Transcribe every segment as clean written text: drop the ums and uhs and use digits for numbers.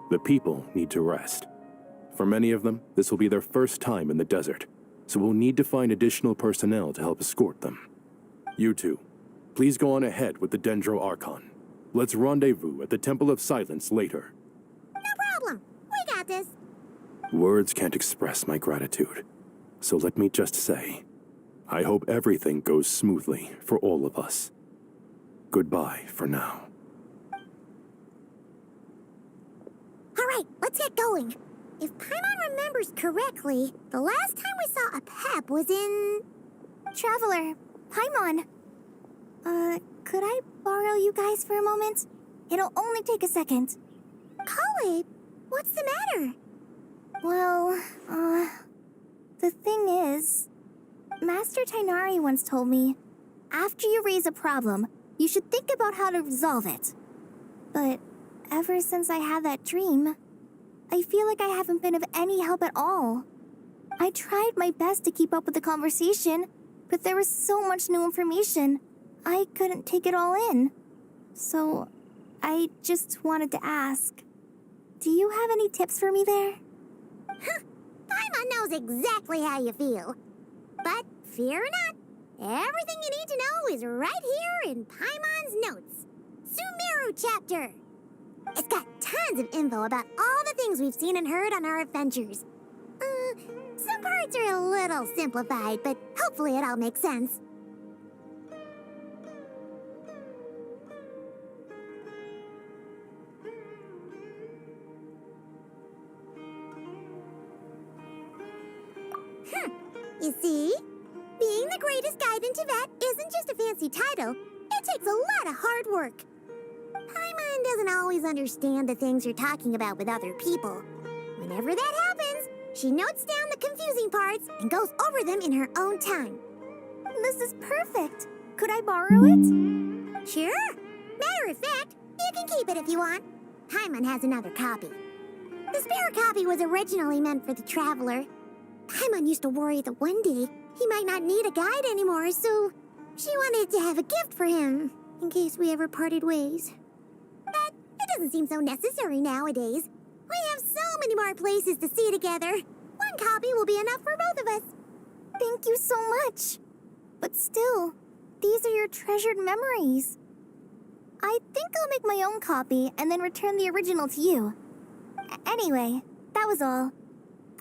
The people need to rest. For many of them, this will be their first time in the desert, so we'll need to find additional personnel to help escort them. You two, please go on ahead with the Dendro Archon. Let's rendezvous at the Temple of Silence later. No problem. We got this. Words can't express my gratitude, so let me just say, I hope everything goes smoothly for all of us. Goodbye for now. All right, let's get going. If Paimon remembers correctly, the last time we saw a Pep was in... Traveler, Paimon. Could I borrow you guys for a moment? It'll only take a second. Kale, what's the matter? Well, the thing is, Master Tainari once told me, after you raise a problem, you should think about how to resolve it. But ever since I had that dream, I feel like I haven't been of any help at all. I tried my best to keep up with the conversation, but there was so much new information, I couldn't take it all in. So, I just wanted to ask, do you have any tips for me there? Paimon knows exactly how you feel. But fear not, everything you need to know is right here in Paimon's notes. Sumeru chapter. It's got tons of info about all the things we've seen and heard on our adventures. Some parts are a little simplified, but hopefully it all makes sense. You see? Being the greatest guide in Tibet isn't just a fancy title. It takes a lot of hard work. Paimon doesn't always understand the things you're talking about with other people. Whenever that happens, she notes down the confusing parts and goes over them in her own time. This is perfect. Could I borrow it? Sure. Matter of fact, you can keep it if you want. Paimon has another copy. The spare copy was originally meant for the traveler. Paimon used to worry that one day he might not need a guide anymore, so she wanted to have a gift for him, in case we ever parted ways. But it doesn't seem so necessary nowadays. We have so many more places to see together. One copy will be enough for both of us. Thank you so much. But still, these are your treasured memories. I think I'll make my own copy and then return the original to you. Anyway, that was all.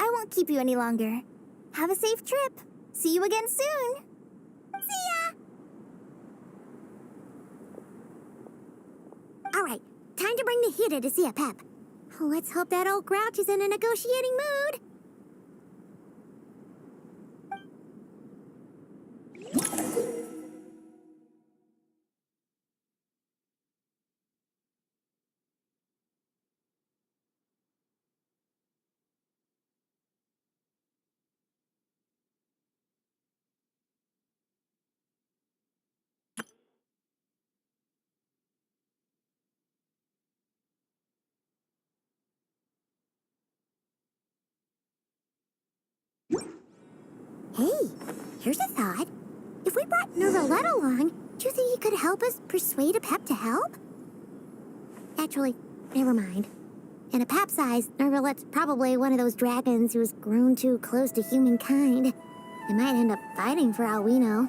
I won't keep you any longer. Have a safe trip. See you again soon. See ya! All right, time to bring the Hida to see a Pep. Let's hope that old grouch is in a negotiating mood. Hey, here's a thought. If we brought Nervalet along, do you think he could help us persuade a Pep to help? Actually, never mind. In a Pep size, Nervalet's probably one of those dragons who's grown too close to humankind. They might end up fighting for all we know.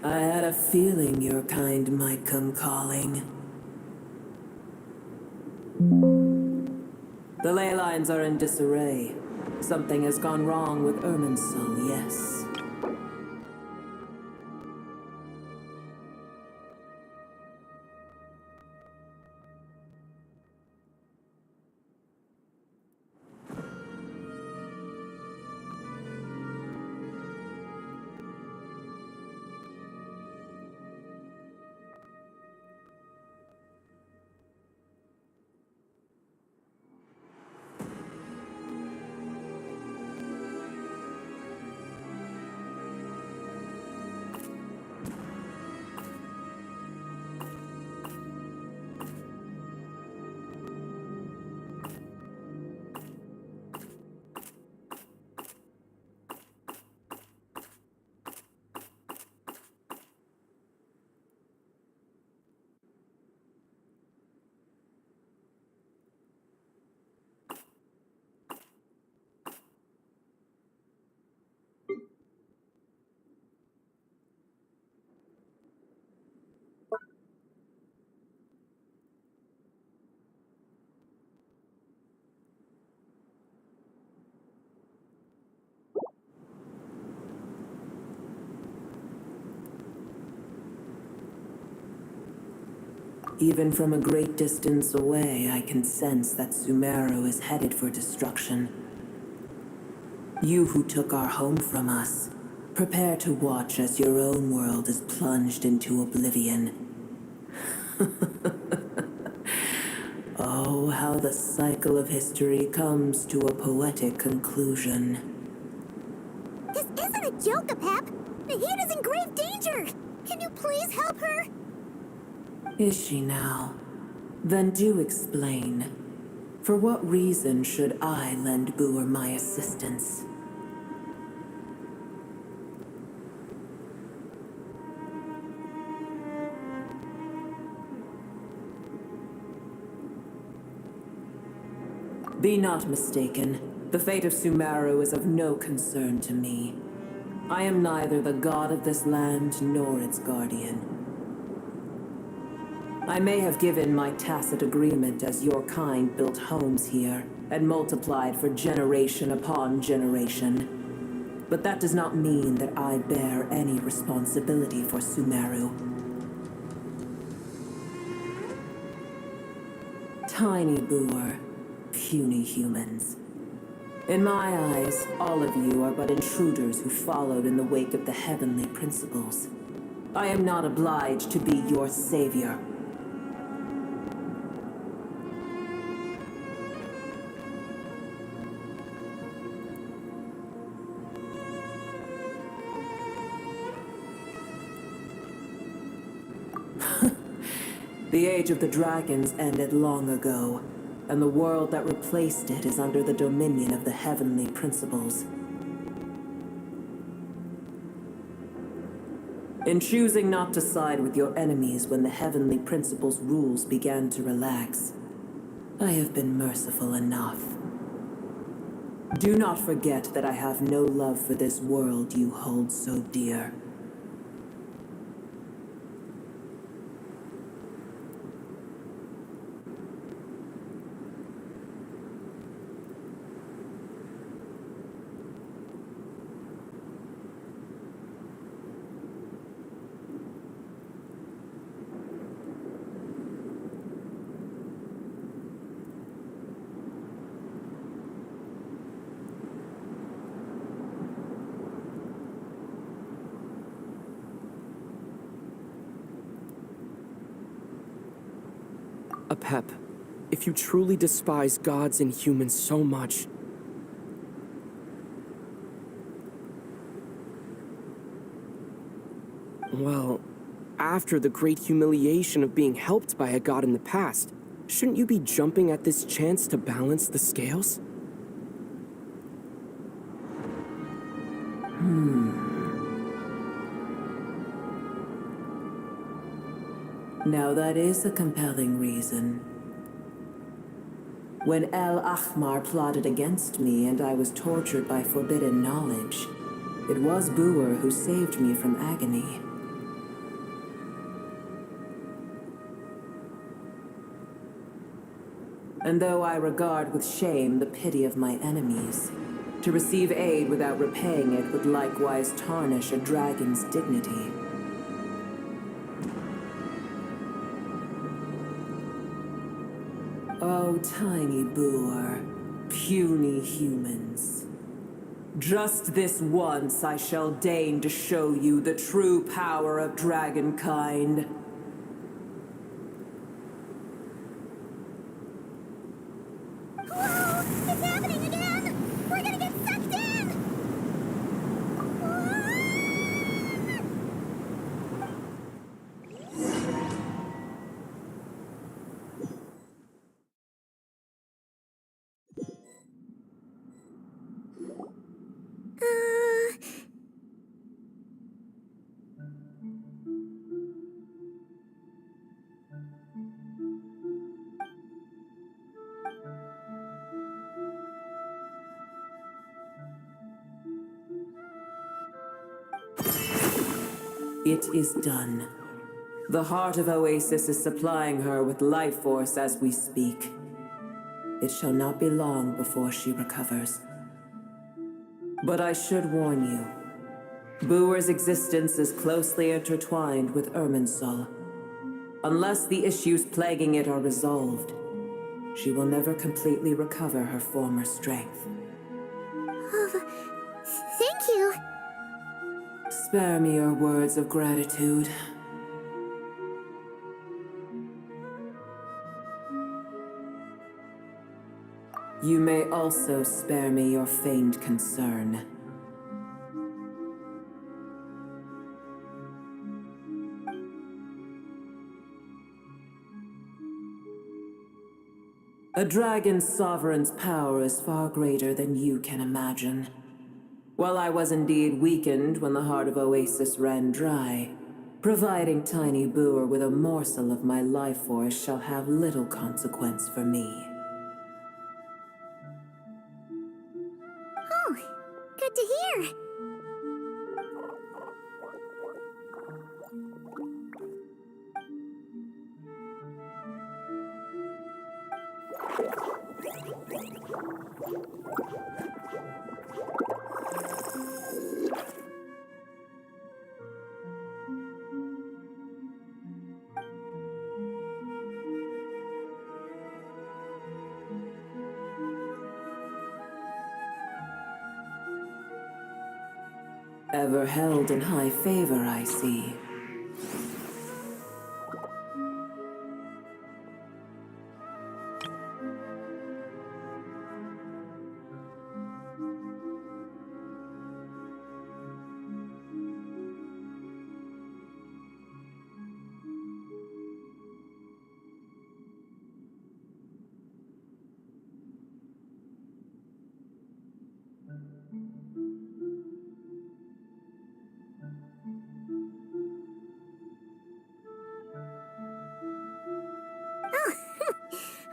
I had a feeling your kind might come calling. The ley lines are in disarray. Something has gone wrong with Irminsul, yes. Even from a great distance away, I can sense that Sumeru is headed for destruction. You who took our home from us, prepare to watch as your own world is plunged into oblivion. Oh, how the cycle of history comes to a poetic conclusion. This isn't a joke, Pep. Nahida's in grave danger. Can you please help her? Is she now? Then do explain. For what reason should I lend Boer my assistance? Be not mistaken. The fate of Sumeru is of no concern to me. I am neither the god of this land nor its guardian. I may have given my tacit agreement as your kind built homes here and multiplied for generation upon generation. But that does not mean that I bear any responsibility for Sumeru. Tiny Boer, puny humans. In my eyes, all of you are but intruders who followed in the wake of the heavenly principles. I am not obliged to be your savior. The age of the dragons ended long ago, and the world that replaced it is under the dominion of the heavenly principles. In choosing not to side with your enemies when the heavenly principles' rules began to relax, I have been merciful enough. Do not forget that I have no love for this world you hold so dear. Pep, if you truly despise gods and humans so much, well, after the great humiliation of being helped by a god in the past, shouldn't you be jumping at this chance to balance the scales? Now that is a compelling reason. When El Ahmar plotted against me and I was tortured by forbidden knowledge, it was Boer who saved me from agony. And though I regard with shame the pity of my enemies, to receive aid without repaying it would likewise tarnish a dragon's dignity. Oh, tiny boor, puny humans. Just this once I shall deign to show you the true power of dragonkind. Whoa! It's happening again! We're gonna get sucked in! It is done. The heart of Oasis is supplying her with life force as we speak. It shall not be long before she recovers. But I should warn you, Boer's existence is closely intertwined with Irminsul. Unless the issues plaguing it are resolved, she will never completely recover her former strength. Thank you. Spare me your words of gratitude. You may also spare me your feigned concern. A dragon's sovereign's power is far greater than you can imagine. While I was indeed weakened when the heart of Oasis ran dry, providing Tiny Boer with a morsel of my life force shall have little consequence for me. Oh, good to hear. Ever held in high favor, I see.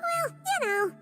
Well, you know.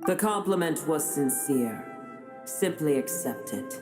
The compliment was sincere. Simply accept it.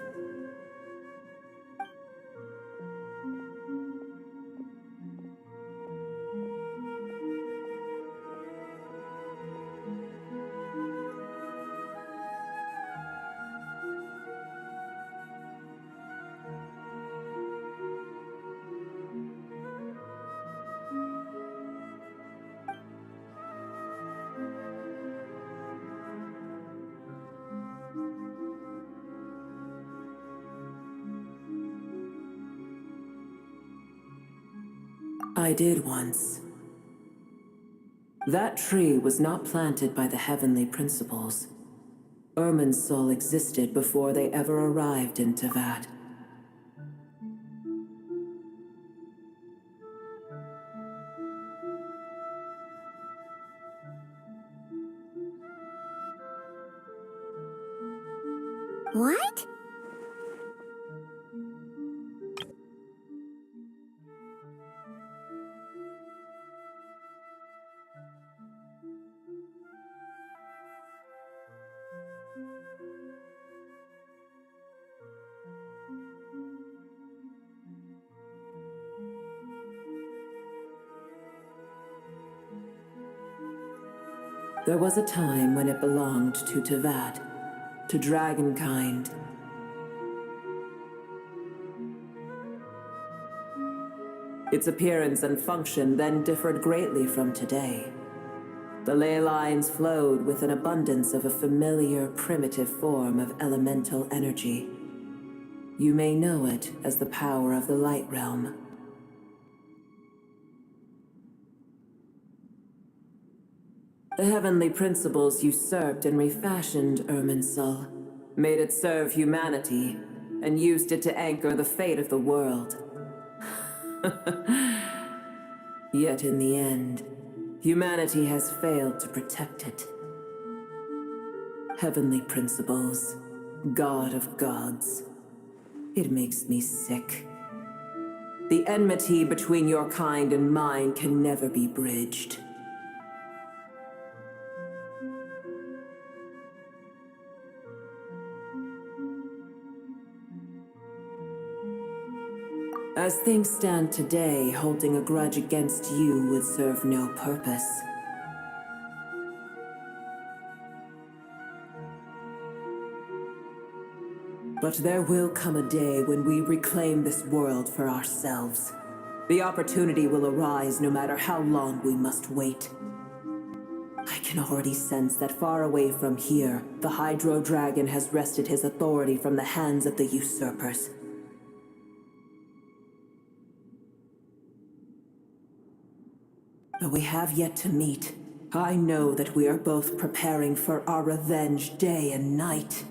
I did once. That tree was not planted by the heavenly principles. Ermin's soul existed before they ever arrived in Teyvat. What? There was a time when it belonged to Teyvat, to dragonkind. Its appearance and function then differed greatly from today. The ley lines flowed with an abundance of a familiar, primitive form of elemental energy. You may know it as the power of the Light Realm. The heavenly principles usurped and refashioned Ermin's soul, made it serve humanity, and used it to anchor the fate of the world. Yet in the end, humanity has failed to protect it. Heavenly principles, God of gods. It makes me sick. The enmity between your kind and mine can never be bridged. As things stand today, holding a grudge against you would serve no purpose. But there will come a day when we reclaim this world for ourselves. The opportunity will arise no matter how long we must wait. I can already sense that far away from here, the Hydro Dragon has wrested his authority from the hands of the usurpers. But we have yet to meet. I know that we are both preparing for our revenge day and night.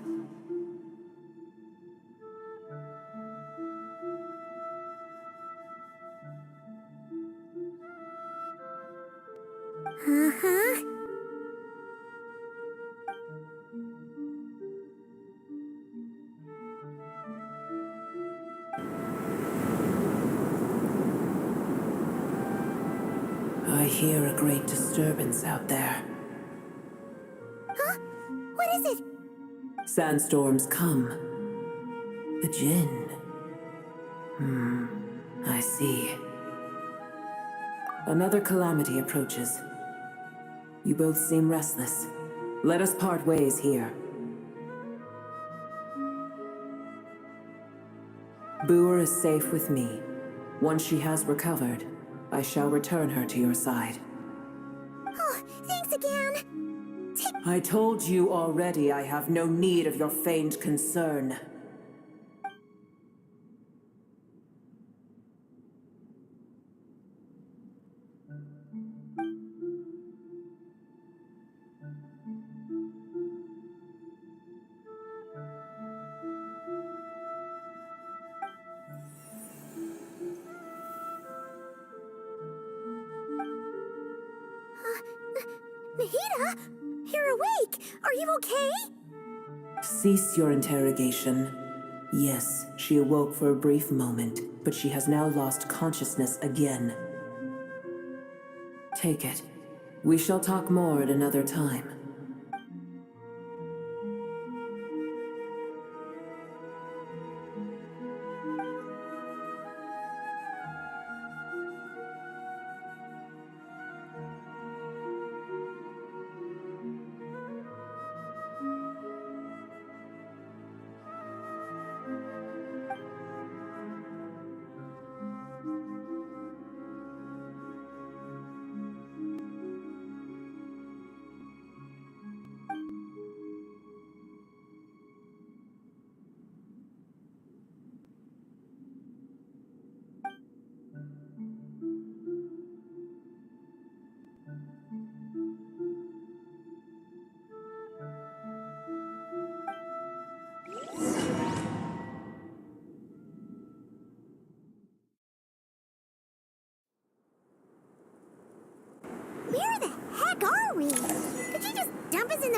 Uh-huh. I hear a great disturbance out there. Huh? What is it? Sandstorms come. The Jinn. I see. Another calamity approaches. You both seem restless. Let us part ways here. Boer is safe with me. Once she has recovered, I shall return her to your side. Oh, thanks again. I told you already I have no need of your feigned concern. Mahita, you're awake. Are you okay? Cease your interrogation. Yes, she awoke for a brief moment, but she has now lost consciousness again. Take it. We shall talk more at another time.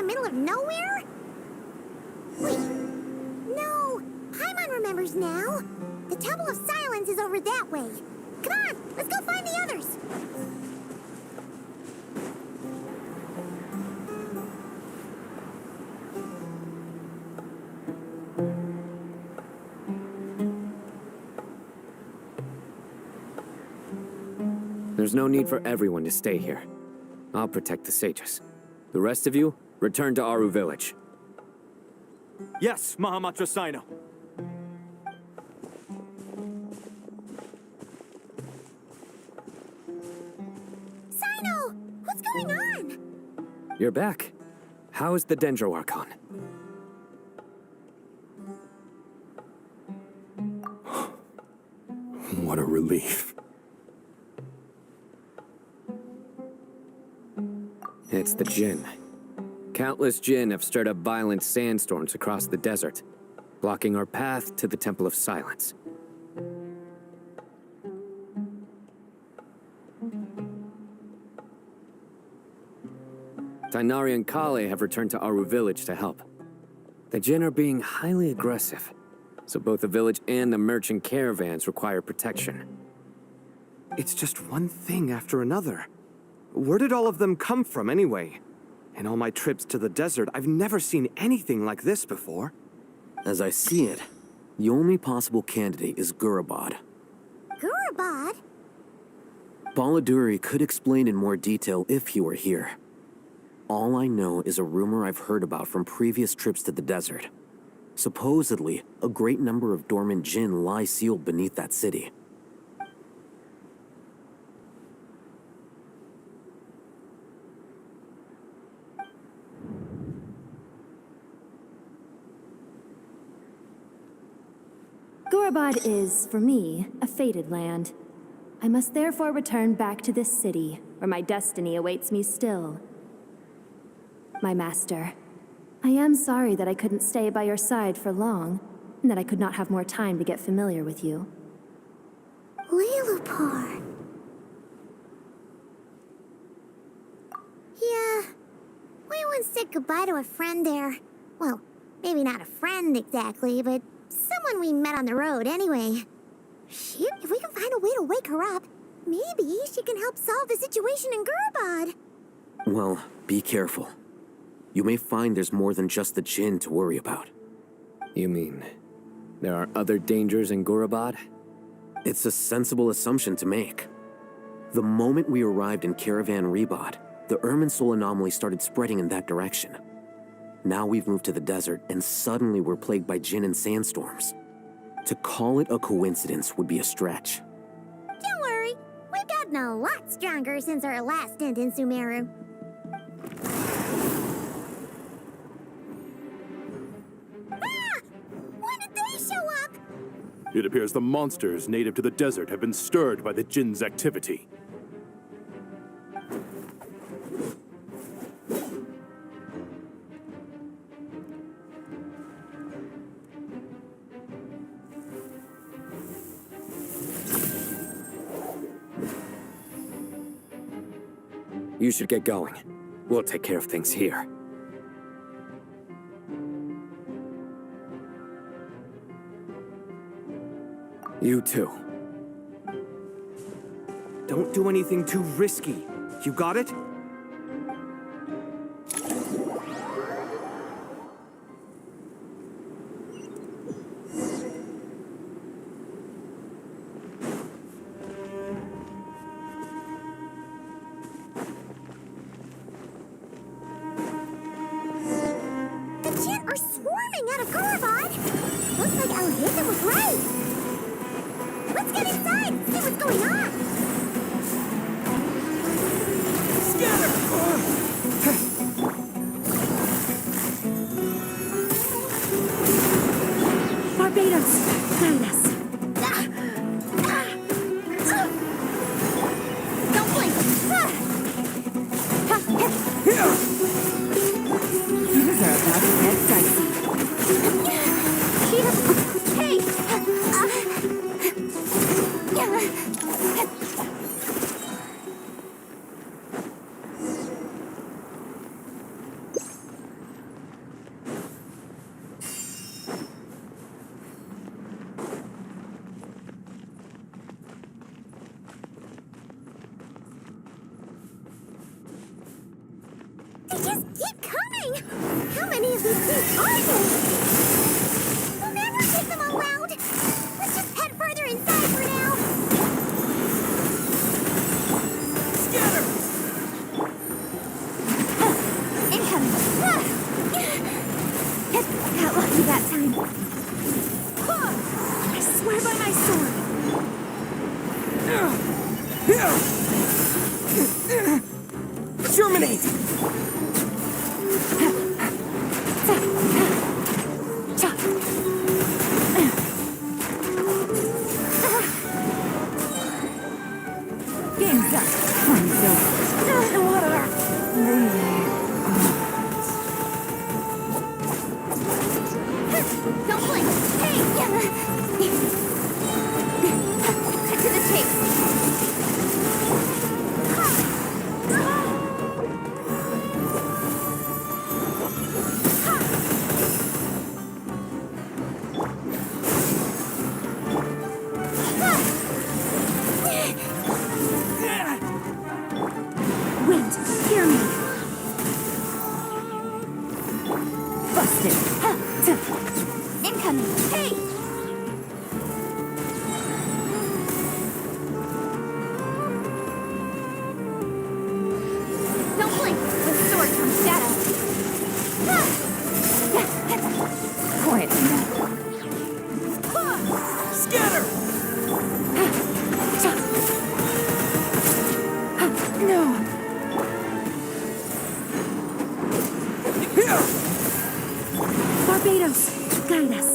middle of nowhere? Wait. No. Paimon remembers now. The Temple of Silence is over that way. Come on, let's go find the others. There's no need for everyone to stay here. I'll protect the sages. The rest of you, return to Aru village. Yes, Mahamatra Sino. Sino, what's going on? You're back. How is the Dendro Archon? What a relief. It's the Jinn. Countless Jinn have stirred up violent sandstorms across the desert, blocking our path to the Temple of Silence. Tainari and Kale have returned to Aru village to help. The Jinn are being highly aggressive, so both the village and the merchant caravans require protection. It's just one thing after another. Where did all of them come from anyway? In all my trips to the desert, I've never seen anything like this before. As I see it, the only possible candidate is Gurabad. Gurabad? Baladuri could explain in more detail if he were here. All I know is a rumor I've heard about from previous trips to the desert. Supposedly, a great number of dormant Jinn lie sealed beneath that city. Gurabad is, for me, a fated land. I must therefore return back to this city, where my destiny awaits me still. My master, I am sorry that I couldn't stay by your side for long, and that I could not have more time to get familiar with you. Lilupar. Yeah, we once said goodbye to a friend there. Well, maybe not a friend exactly, but someone we met on the road anyway. Shoot, if we can find a way to wake her up, maybe she can help solve the situation in Gurabad. Well, be careful. You may find there's more than just the Jinn to worry about. You mean, there are other dangers in Gurabad? It's a sensible assumption to make. The moment we arrived in Caravan Rebad, the Irminsul anomaly started spreading in that direction. Now we've moved to the desert, and suddenly we're plagued by Jinn and sandstorms. To call it a coincidence would be a stretch. Don't worry, we've gotten a lot stronger since our last stint in Sumeru. Ah! When did they show up? It appears the monsters native to the desert have been stirred by the Jinn's activity. You should get going. We'll take care of things here. You too. Don't do anything too risky. You got it? The Jinn are swarming out of Gurabad. Looks like Alhita was right. Let's get inside and see what's going on. Barbados, guide us. Don't blink. These are about to get dicey. Hey! of these things are they? We'll never take them all out. Let's just head further inside for now. Scatter! Incoming. Got lucky that time. I swear by my sword. Terminate! Game's up. Fun's over. Don't blink. Hey! Cut to the chase. Wind, hear me. Busted. Incoming. Hey! Don't blink. The sword comes shadow. Quiet now. Scatter! No. Barbados, guide us.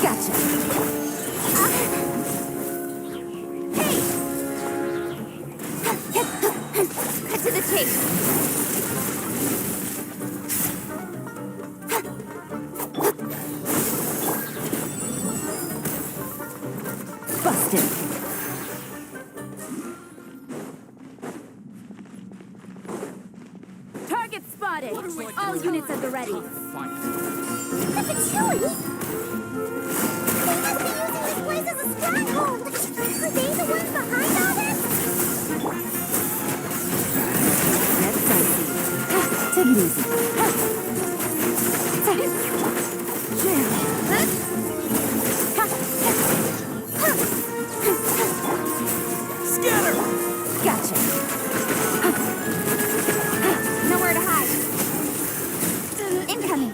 Gotcha. Hey! Cut to the chase. Busted. Target spotted. All units at the ready. The Patchouli? They must be using this place as a stronghold. Are they the ones behind all this? That's dicey. Take it easy. Scatter! Gotcha. Nowhere to hide. Incoming.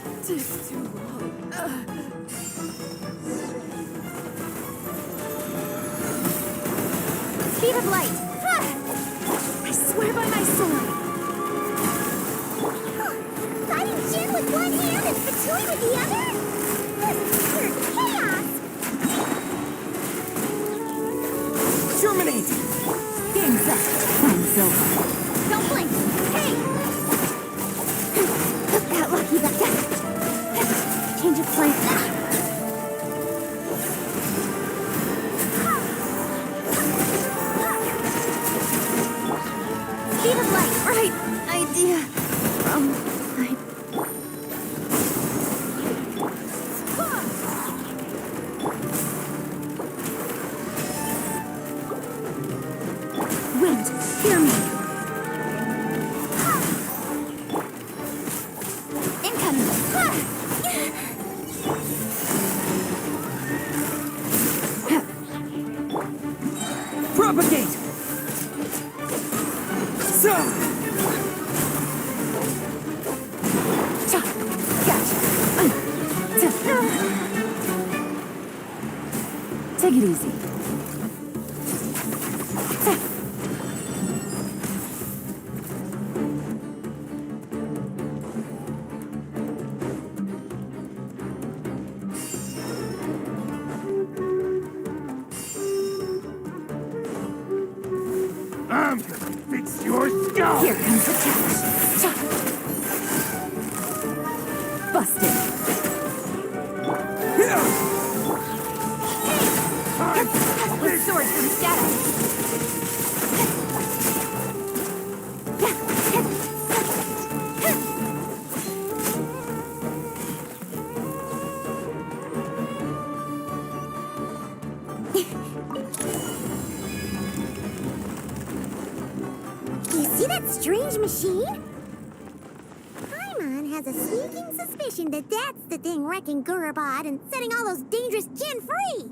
Speed of light. I swear by my sword. Fighting Jin with one hand and Patchouli with the other? This is pure chaos! Terminate! Game's up. Fun's over. Don't blink. Hey! Got lucky that time. Change of plan. Speed of light. Right idea. Wind, hear me. Incoming. Propagate! So! Take it easy. I'm gonna fix your skull! Here comes the catch. Busted. With sword comes shadow. You see that strange machine? Paimon has a sneaking suspicion that that's the thing wrecking Gurabad and setting all those dangerous Jinn free.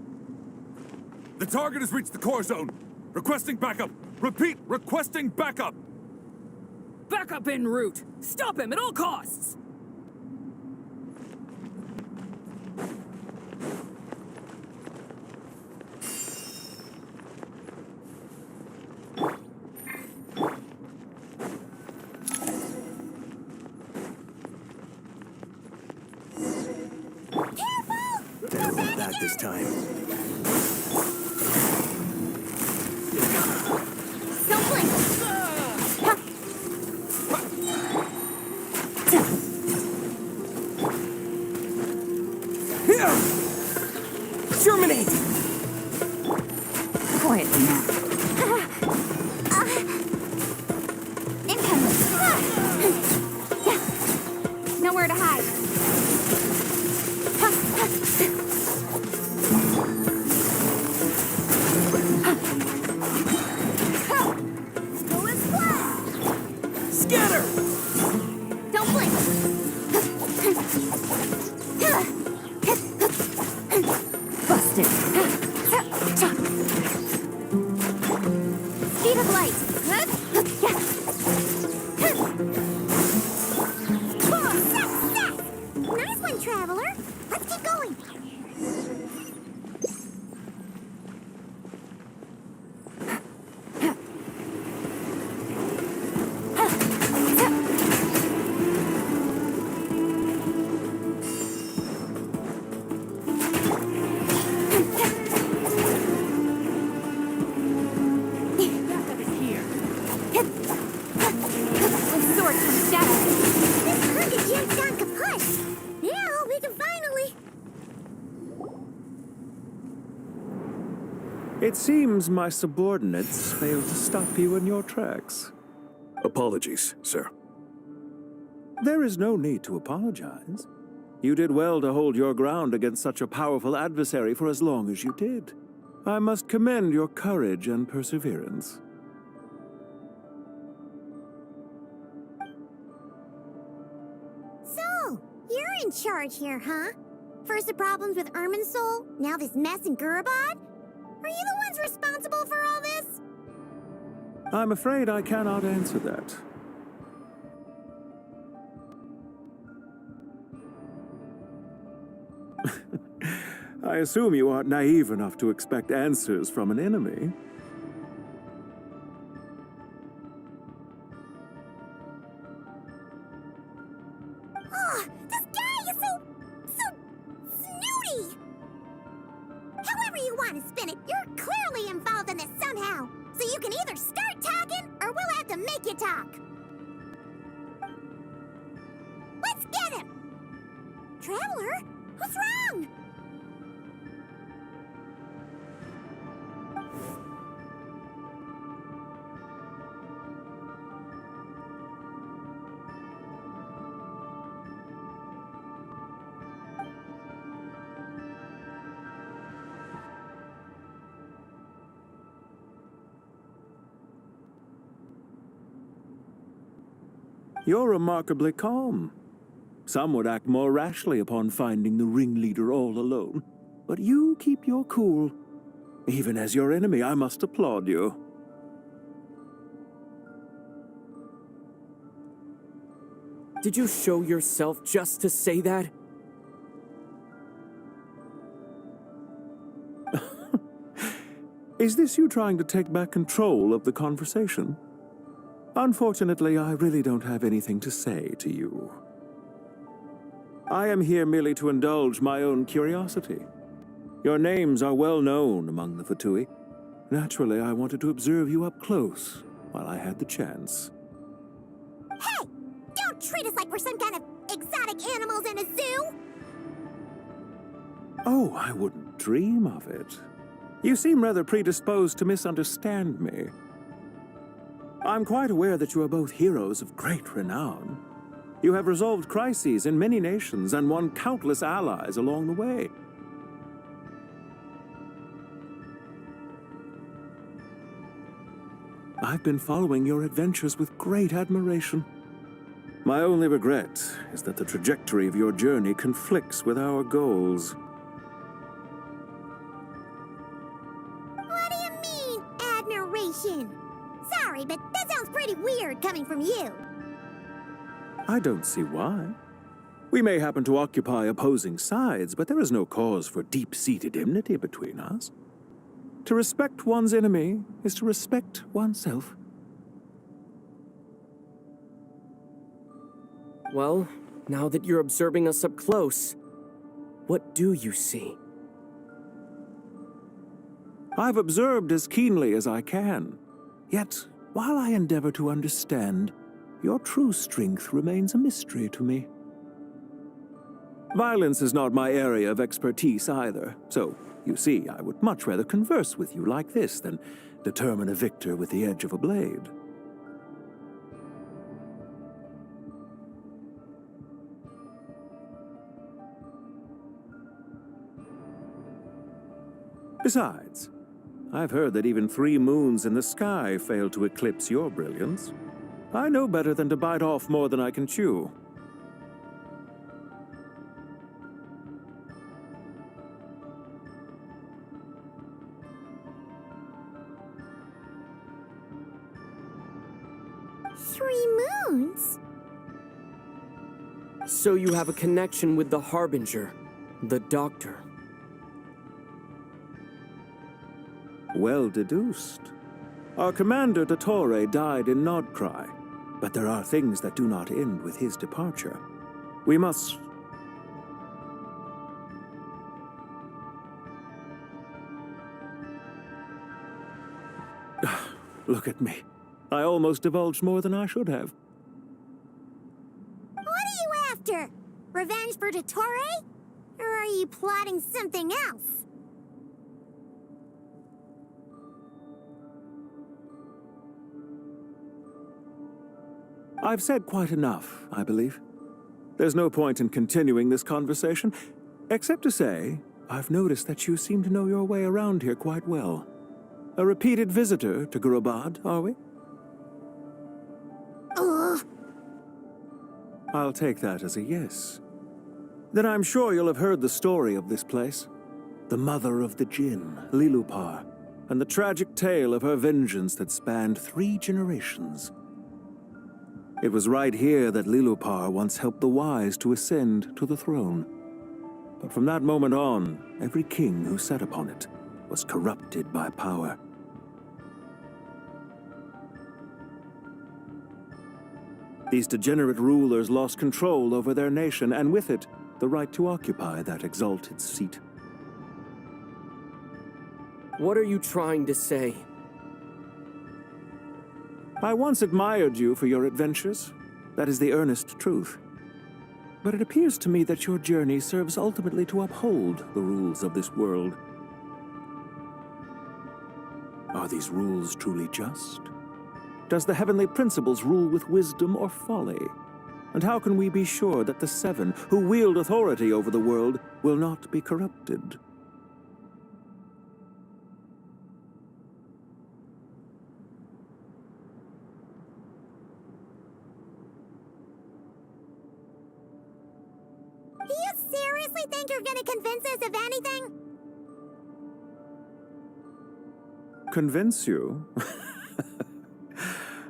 The target has reached the core zone. Requesting backup. Repeat, requesting backup. Backup en route. Stop him at all costs. Better roll back this time. Don't blink. Terminate! Quietly now. Incoming. Nowhere to hide. Go as flat. Scatter! Don't blink. Busted. Speed of light. Nice one, Traveler. Let's keep going. Sword from shadow. This crooked Jinn's gone kaput. Now we can finally... It seems my subordinates failed to stop you in your tracks. Apologies, sir. There is no need to apologize. You did well to hold your ground against such a powerful adversary for as long as you did. I must commend your courage and perseverance. So, you're in charge here, huh? First the problems with Irminsul, now this mess in Gurabad? Are you the ones responsible for all this? I'm afraid I cannot answer that. I assume you aren't naive enough to expect answers from an enemy. Oh, this guy is so snooty! However you want to spin it, you're clearly involved in this somehow. So you can either start talking, or we'll have to make you talk. Let's get him! Traveler, what's wrong? You're remarkably calm. Some would act more rashly upon finding the ringleader all alone. But you keep your cool. Even as your enemy, I must applaud you. Did you show yourself just to say that? Is this you trying to take back control of the conversation? Unfortunately, I really don't have anything to say to you. I am here merely to indulge my own curiosity. Your names are well known among the Fatui. Naturally, I wanted to observe you up close while I had the chance. Hey! Don't treat us like we're some kind of exotic animals in a zoo! Oh, I wouldn't dream of it. You seem rather predisposed to misunderstand me. I'm quite aware that you are both heroes of great renown. You have resolved crises in many nations and won countless allies along the way. I've been following your adventures with great admiration. My only regret is that the trajectory of your journey conflicts with our goals. What do you mean, admiration? Sorry, but that sounds pretty weird coming from you. I don't see why. We may happen to occupy opposing sides, but there is no cause for deep-seated enmity between us. To respect one's enemy is to respect oneself. Well, now that you're observing us up close, what do you see? I've observed as keenly as I can. Yet, while I endeavor to understand, your true strength remains a mystery to me. Violence is not my area of expertise either, so, you see, I would much rather converse with you like this than determine a victor with the edge of a blade. Besides, I've heard that even 3 moons in the sky fail to eclipse your brilliance. I know better than to bite off more than I can chew. Moons? So you have a connection with the Harbinger, the Doctor. Well deduced. Our commander, Dottore, died in Nodcry, but there are things that do not end with his departure. We must... Look at me. I almost divulged more than I should have. What are you after? Revenge for Dottore? Or are you plotting something else? I've said quite enough, I believe. There's no point in continuing this conversation, except to say, I've noticed that you seem to know your way around here quite well. A repeated visitor to Gurabad, are we? Ugh. I'll take that as a yes. Then I'm sure you'll have heard the story of this place. The mother of the Jinn, Lilupar, and the tragic tale of her vengeance that spanned 3 generations. It was right here that Lilupar once helped the wise to ascend to the throne. But from that moment on, every king who sat upon it was corrupted by power. These degenerate rulers lost control over their nation, and with it, the right to occupy that exalted seat. What are you trying to say? I once admired you for your adventures. That is the earnest truth. But it appears to me that your journey serves ultimately to uphold the rules of this world. Are these rules truly just? Does the heavenly principles rule with wisdom or folly? And how can we be sure that the 7 who wield authority over the world will not be corrupted? Do you seriously think you're gonna convince us of anything? Convince you?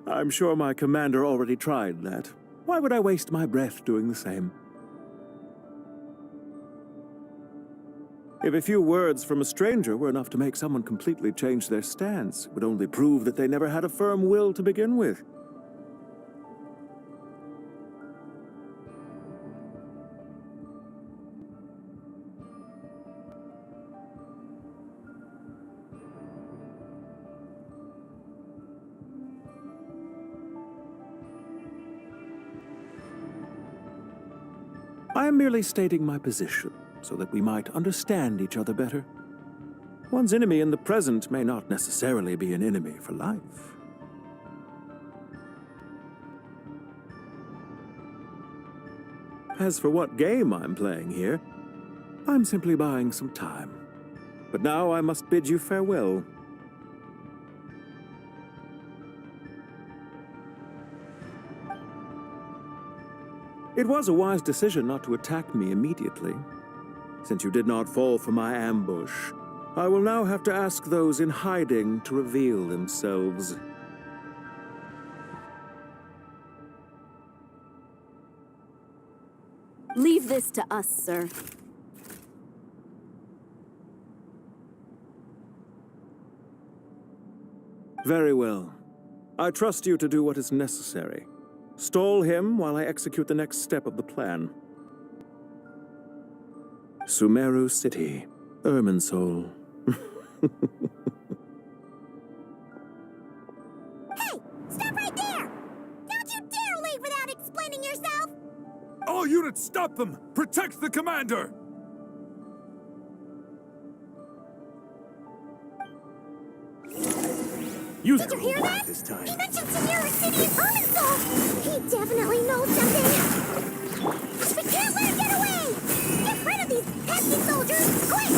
I'm sure my commander already tried that. Why would I waste my breath doing the same? If a few words from a stranger were enough to make someone completely change their stance, it would only prove that they never had a firm will to begin with. I am merely stating my position, so that we might understand each other better. One's enemy in the present may not necessarily be an enemy for life. As for what game I'm playing here, I'm simply buying some time. But now I must bid you farewell. It was a wise decision not to attack me immediately. Since you did not fall for my ambush, I will now have to ask those in hiding to reveal themselves. Leave this to us, sir. Very well. I trust you to do what is necessary. Stall him while I execute the next step of the plan. Sumeru City, Irminsul. Hey! Stop right there! Don't you dare leave without explaining yourself! All units, stop them! Protect the commander! Did you hear that? This time. He mentioned Sumeru City and Irminsul! He definitely knows something! We can't let him get away! Get rid of these pesky soldiers, quick!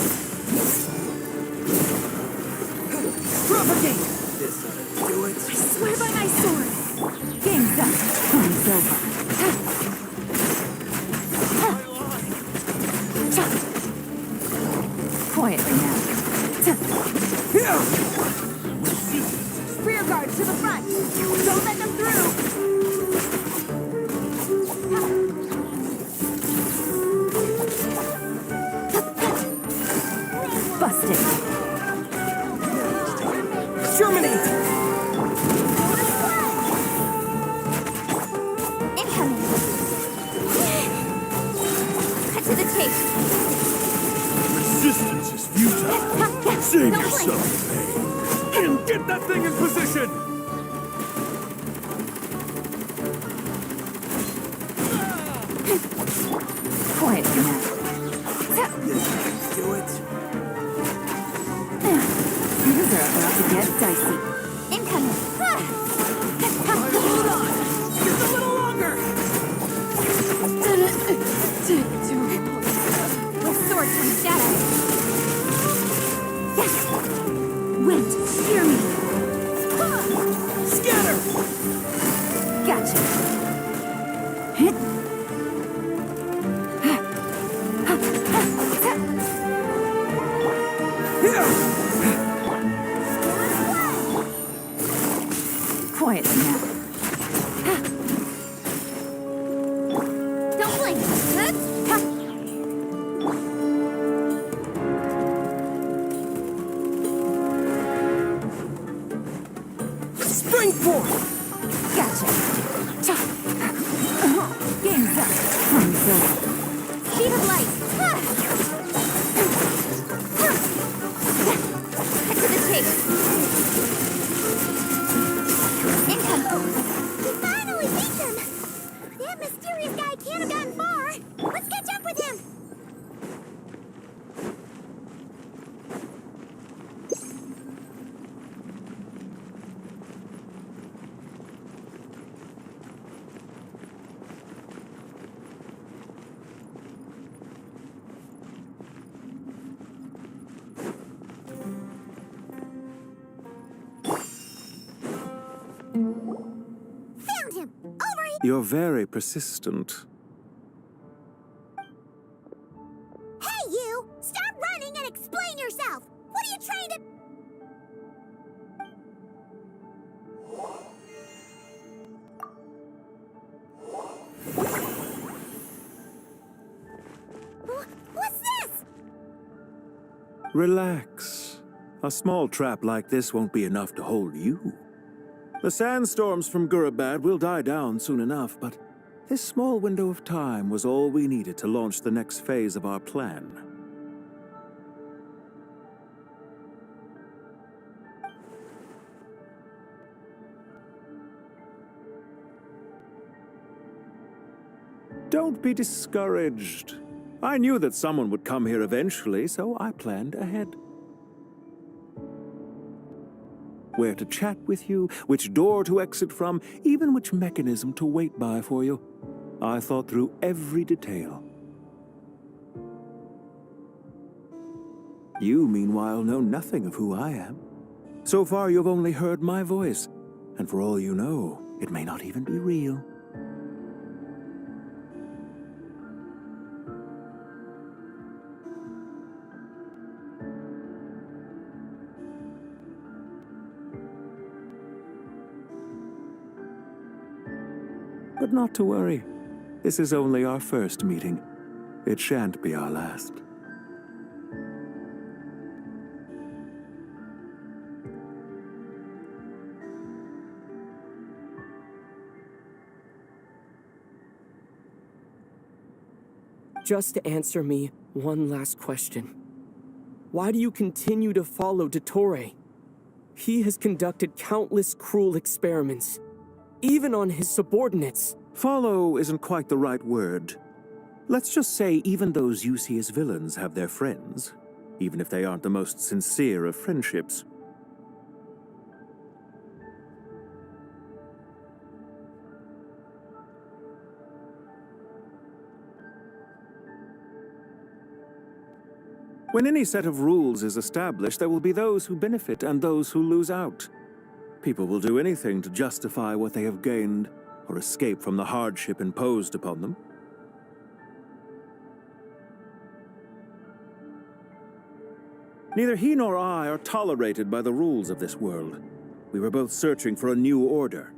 Propagate! This ought to do it. I swear by my sword. Game's up. Time's over. Quietly now. Rear guard to the front! Don't let them through! Busted. Terminate! Incoming. Cut to the chase. Resistance is futile. Save yourself, May. And get that thing in position! Quietly now. Do it. Things are about to get dicey. Incoming. Hold on! Just a little longer! With sword from shadow. Yes! Wind, hear me! Scatter! Gotcha! Hit! Quietly now. Don't blink. Springboard! Gotcha! Game's up. Time's over. Speed of light. Cut to the chase. Incoming. We finally beat them! That mysterious guy can't have gotten far! Let's catch up with him! Found him! Over here! You're very persistent. Hey, you! Stop running and explain yourself! What are you trying to... What's this? Relax. A small trap like this won't be enough to hold you. The sandstorms from Gurabad will die down soon enough, but this small window of time was all we needed to launch the next phase of our plan. Don't be discouraged. I knew that someone would come here eventually, so I planned ahead. Where to chat with you, which door to exit from, even which mechanism to wait by for you. I thought through every detail. You, meanwhile, know nothing of who I am. So far, you've only heard my voice, and for all you know, it may not even be real. not to worry. This is only our first meeting. It shan't be our last. Just answer me one last question. Why do you continue to follow Dottore? He has conducted countless cruel experiments, even on his subordinates. Follow isn't quite the right word. Let's just say even those you see as villains have their friends, even if they aren't the most sincere of friendships. When any set of rules is established, there will be those who benefit and those who lose out. People will do anything to justify what they have gained or escape from the hardship imposed upon them. Neither he nor I are tolerated by the rules of this world. We were both searching for a new order.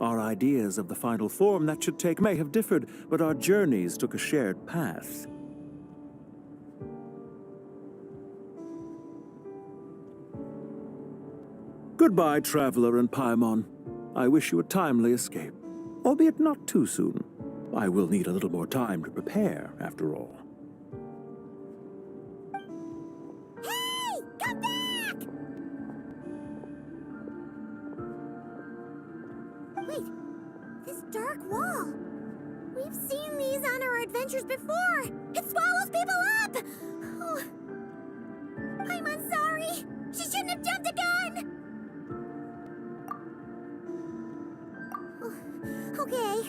Our ideas of the final form that should take may have differed, but our journeys took a shared path. Goodbye, Traveler and Paimon. I wish you a timely escape, albeit not too soon. I will need a little more time to prepare, after all. Hey! Come back! Wait, this dark wall. We've seen these on our adventures before. It swallows people up! Oh. I'm sorry. She shouldn't have jumped the gun! Okay.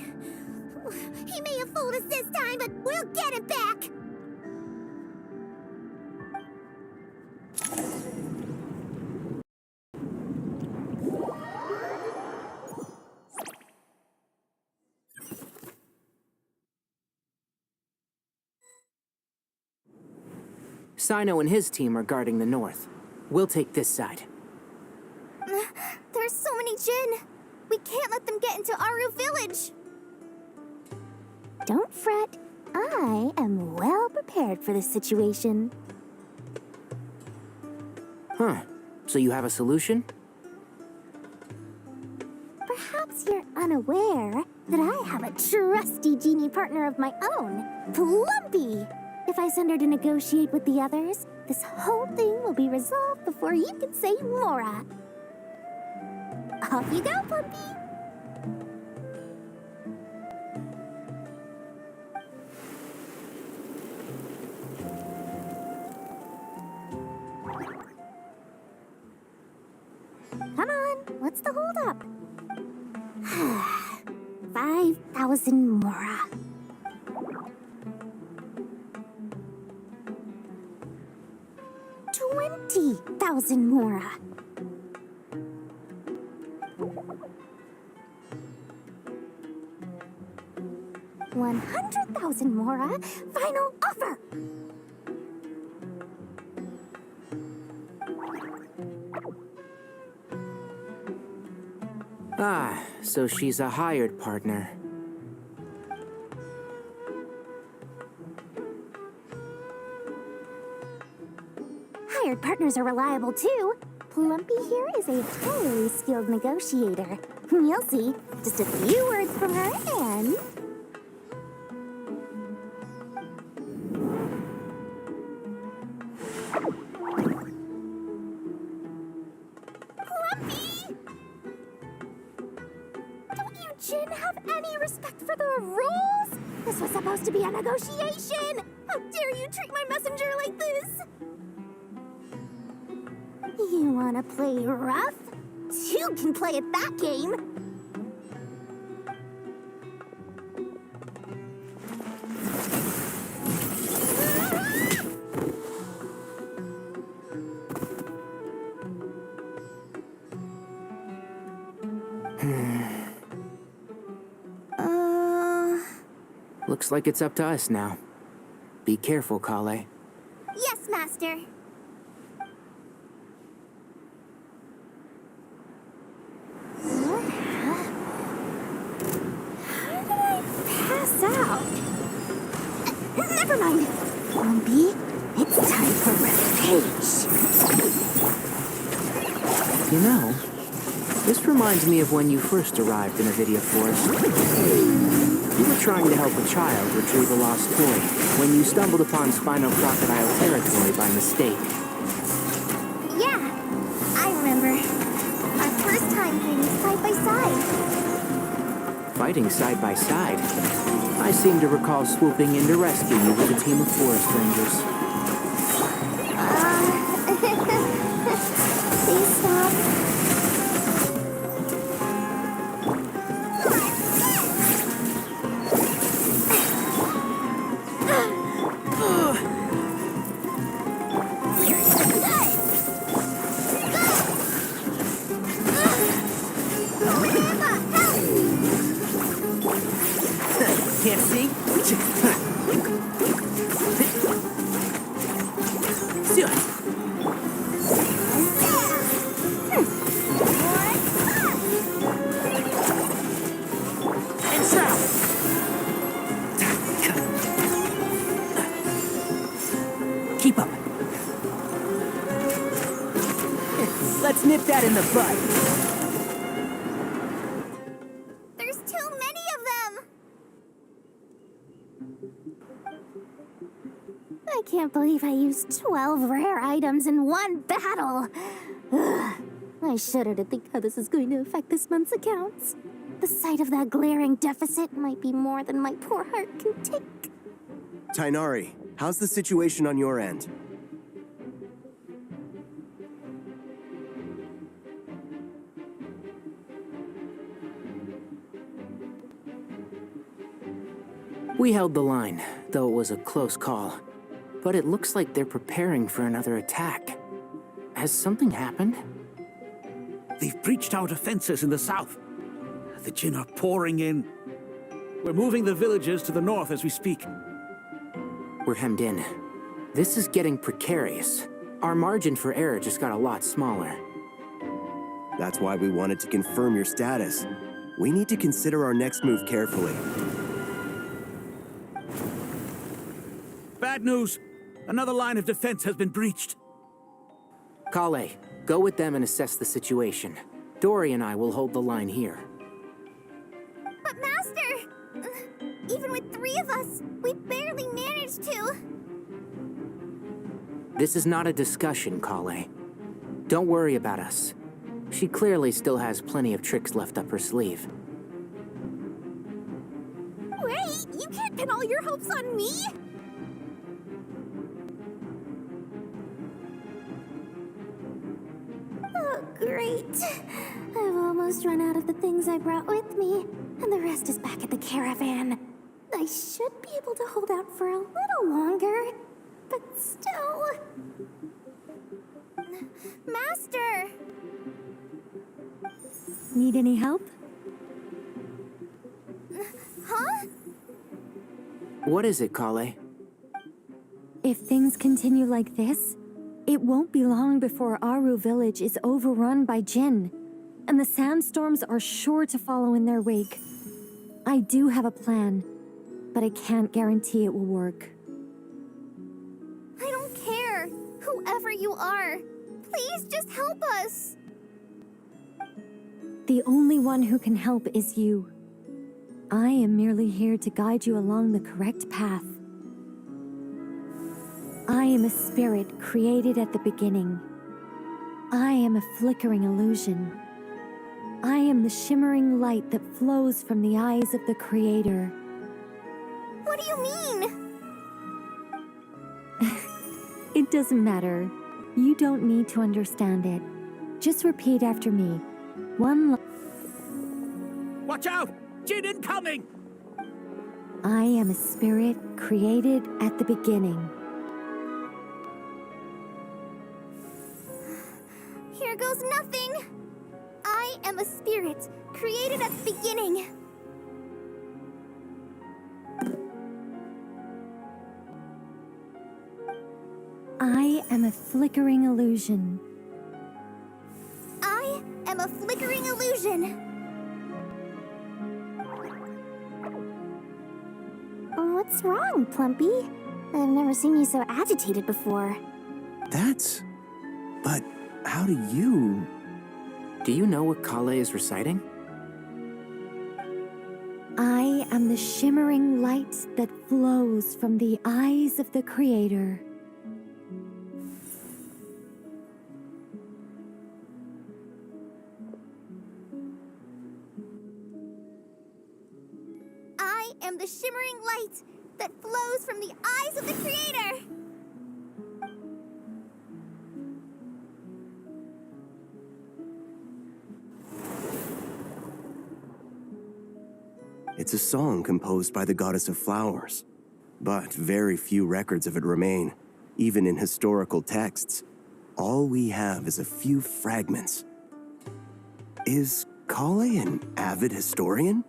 He may have fooled us this time, but we'll get him back! Sino and his team are guarding the north. We'll take this side. There's so many Jinn. We can't let them get into Aru Village. Don't fret. I am well prepared for this situation. Huh. So you have a solution? Perhaps you're unaware that I have a trusty genie partner of my own, Plumpy. If I send her to negotiate with the others, this whole thing will be resolved before you can say Mora. Off you go, Plumpy! Come on, what's the holdup? 5,000 Mora. $20,000 Mora. $100,000 Mora. Final offer. Ah, so she's a hired partner. Hired partners are reliable too. Plumpy here is a highly skilled negotiator. You'll see. Just a few words from her and... Plumpy! Don't you Jinn have any respect for the rules? This was supposed to be a negotiation! How dare you treat my messenger like this? You wanna play rough? You can play at that game! Looks like it's up to us now. Be careful, Kale. Yes, Master. How did Never mind. Lumpy, it's time for rampage. You know, this reminds me of when you first arrived in NVIDIA Forest. You were trying to help a child retrieve a lost toy when you stumbled upon Spino Crocodile territory by mistake. Yeah, I remember. Our first time fighting side by side. Fighting side by side? I seem to recall swooping in to rescue you with a team of forest rangers. Please stop. Can't see? And south. Keep up. Let's nip that in the bud. There's too many of them! I can't believe I used 12 rare items in one battle. Ugh. I shudder to think how this is going to affect this month's accounts. The sight of that glaring deficit might be more than my poor heart can take. Tainari, how's the situation on your end? We held the line, though it was a close call. But it looks like they're preparing for another attack. Has something happened? They've breached our defenses in the south. The Jinn are pouring in. We're moving the villagers to the north as we speak. We're hemmed in. This is getting precarious. Our margin for error just got a lot smaller. That's why we wanted to confirm your status. We need to consider our next move carefully. Bad news! Another line of defense has been breached. Kale, go with them and assess the situation. Dory and I will hold the line here. But Master! Even with 3 of us, we barely managed to. This is not a discussion, Kale. Don't worry about us. She clearly still has plenty of tricks left up her sleeve. Wait, you can't pin all your hopes on me? Oh, great. I've almost run out of the things I brought with me, and the rest is back at the caravan. I should be able to hold out for a little longer, but still... Master! Need any help? Huh? What is it, Kale? If things continue like this, it won't be long before Aru village is overrun by Jinn, and the sandstorms are sure to follow in their wake. I do have a plan, but I can't guarantee it will work. I don't care, whoever you are. Please just help us. The only one who can help is you. I am merely here to guide you along the correct path. I am a spirit created at the beginning. I am a flickering illusion. I am the shimmering light that flows from the eyes of the Creator. What do you mean? It doesn't matter. You don't need to understand it. Just repeat after me. Watch out! Jinn incoming! I am a spirit created at the beginning. Here goes nothing. I am a spirit created at the beginning. I am a flickering illusion. I am a flickering illusion. What's wrong, Plumpy? I've never seen you so agitated before. But how do you... Do you know what Kale is reciting? I am the shimmering light that flows from the eyes of the Creator. I am the shimmering light that flows from the eyes of the Creator! It's a song composed by the goddess of flowers, but very few records of it remain, even in historical texts. All we have is a few fragments. Is Kale an avid historian?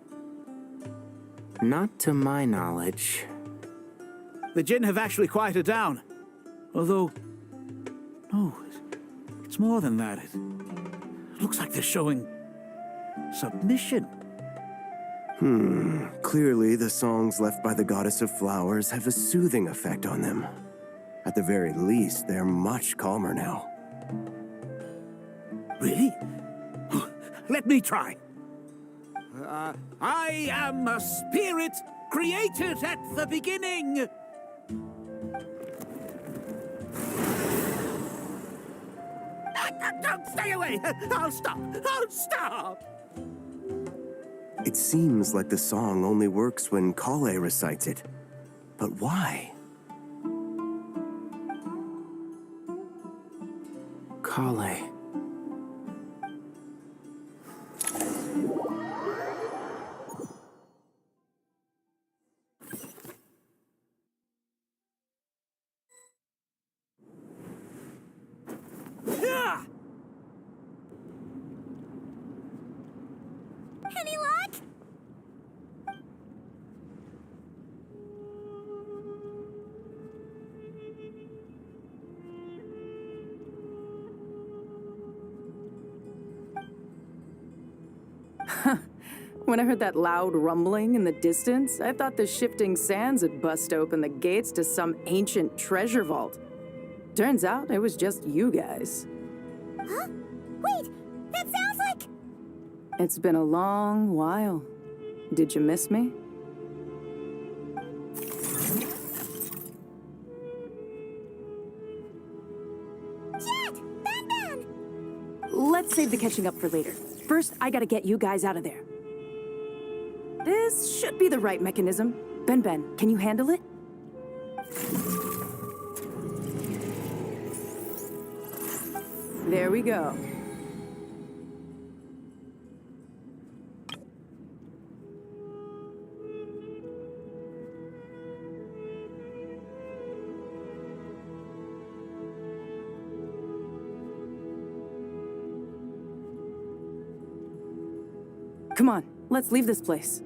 Not to my knowledge. The Jinn have actually quieted down. Although, no, it's more than that. It looks like they're showing submission. Clearly the songs left by the goddess of flowers have a soothing effect on them. At the very least, they're much calmer now. Really? Let me try. I am a spirit created at the beginning. Don't stay away! I'll stop! I'll stop! It seems like the song only works when Kale recites it. But why? Kale. Any luck? When I heard that loud rumbling in the distance, I thought the shifting sands had bust open the gates to some ancient treasure vault. Turns out it was just you guys. Huh? Wait, that sounds like... It's been a long while. Did you miss me? Jet! Ben! Let's save the catching up for later. First, I gotta get you guys out of there. This should be the right mechanism. Ben, can you handle it? There we go. Come on, let's leave this place.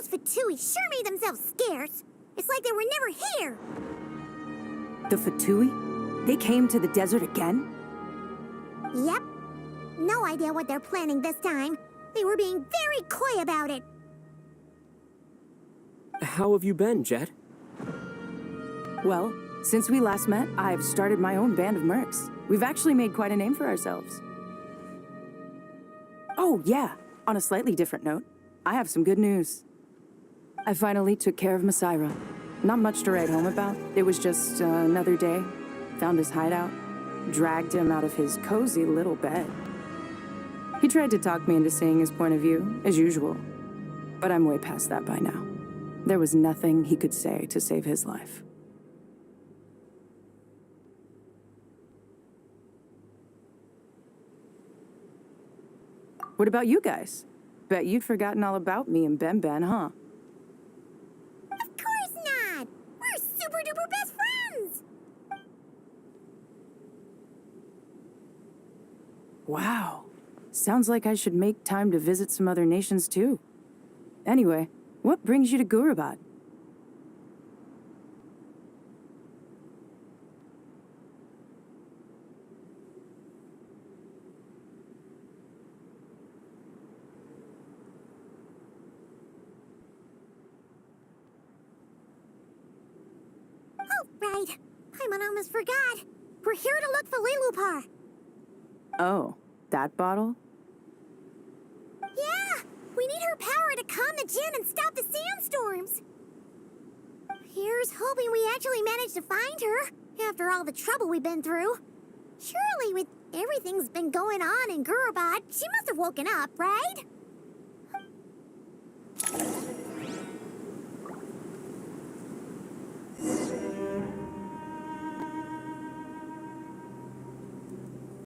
Fatui sure made themselves scarce. It's like they were never here. The Fatui? They came to the desert again? Yep. No idea what they're planning this time. They were being very coy about it. How have you been, Jet? Well, since we last met, I've started my own band of mercs. We've actually made quite a name for ourselves. Oh, yeah. On a slightly different note, I have some good news. I finally took care of Masaira. Not much to write home about. It was just another day. Found his hideout. Dragged him out of his cozy little bed. He tried to talk me into seeing his point of view, as usual. But I'm way past that by now. There was nothing he could say to save his life. What about you guys? Bet you'd forgotten all about me and Ben, huh? Of course not! We're super duper best friends! Wow. Sounds like I should make time to visit some other nations too. Anyway, what brings you to Gurabad? Oh, right. Paimon almost forgot. We're here to look for Lilupar. Oh, that bottle? Yeah! We need her power to calm the Jinn and stop the sandstorms. Here's hoping we actually manage to find her, after all the trouble we've been through. Surely with everything's been going on in Gurabad, she must have woken up, right?